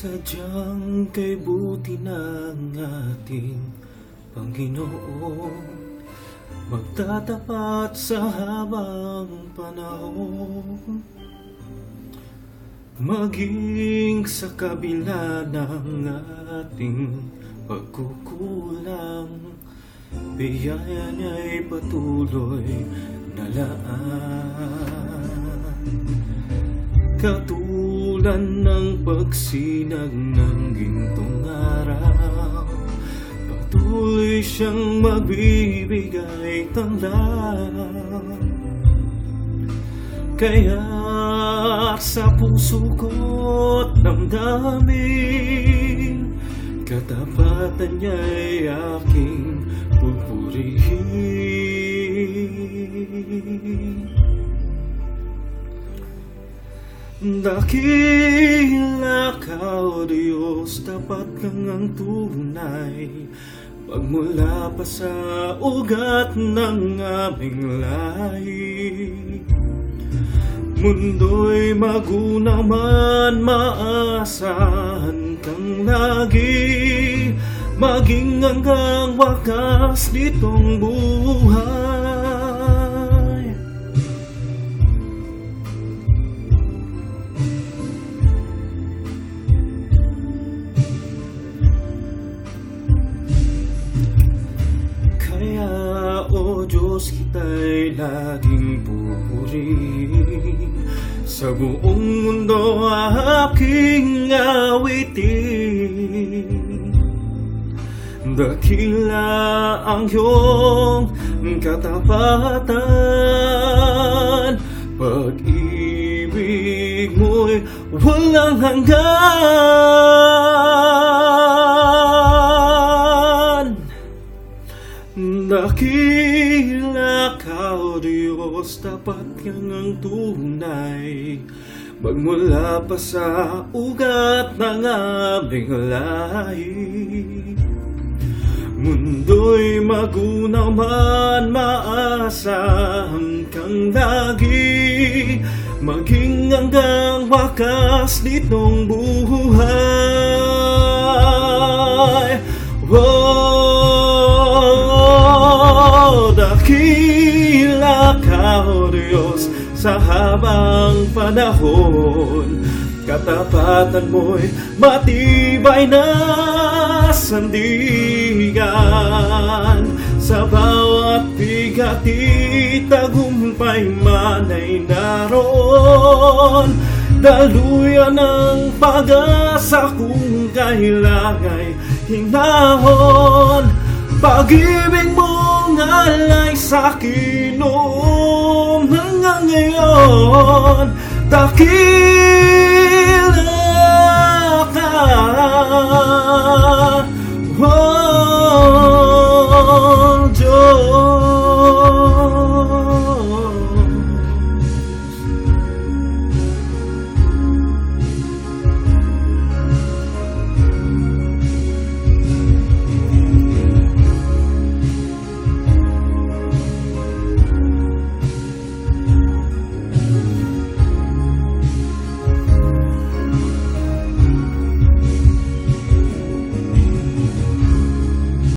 Sadyang kay buti ng ating Panginoon, magtatapat sa habang panahon. Maging sa kabila ng ating pagkukulang, biyaya niya'y patuloy na laan. Katulad ng pagsinag ng gintong araw, patuloy siyang magbibigay tanglaw. Kaya sa puso ko't damdamin, katapatan niya'y aking pupurihin. Dakila ka, O Diyos, tapat kang ang tunay, pagmula pa sa ugat ng aming lahi. Mundo'y magunaw man, maasahan kang lagi, maging hanggang wakas nitong buhay. Kaya, O Diyos, kita'y laging pupurihin, sa buong mundo aking awitin. Dakila ang iyong katapatan, pag-ibig mo'y walang hanggan. Dakila ka, O Diyos, tapat kang ang tunay, magmula pa sa ugat ng aming lahi. Mundo'y magunaw man, maasahan kang lagi, maging hanggang wakas nitong buhay. Dakila ka, O Diyos, sa habang panahon, katapatan mo'y matibay na sandigan. Sa bawat bigati, tagumpay man ay naroon, daluyan ng pag-asa kung kailangan hinahon. Pag-ibig mong alay sa'kin noong hanggang ngayon, dakil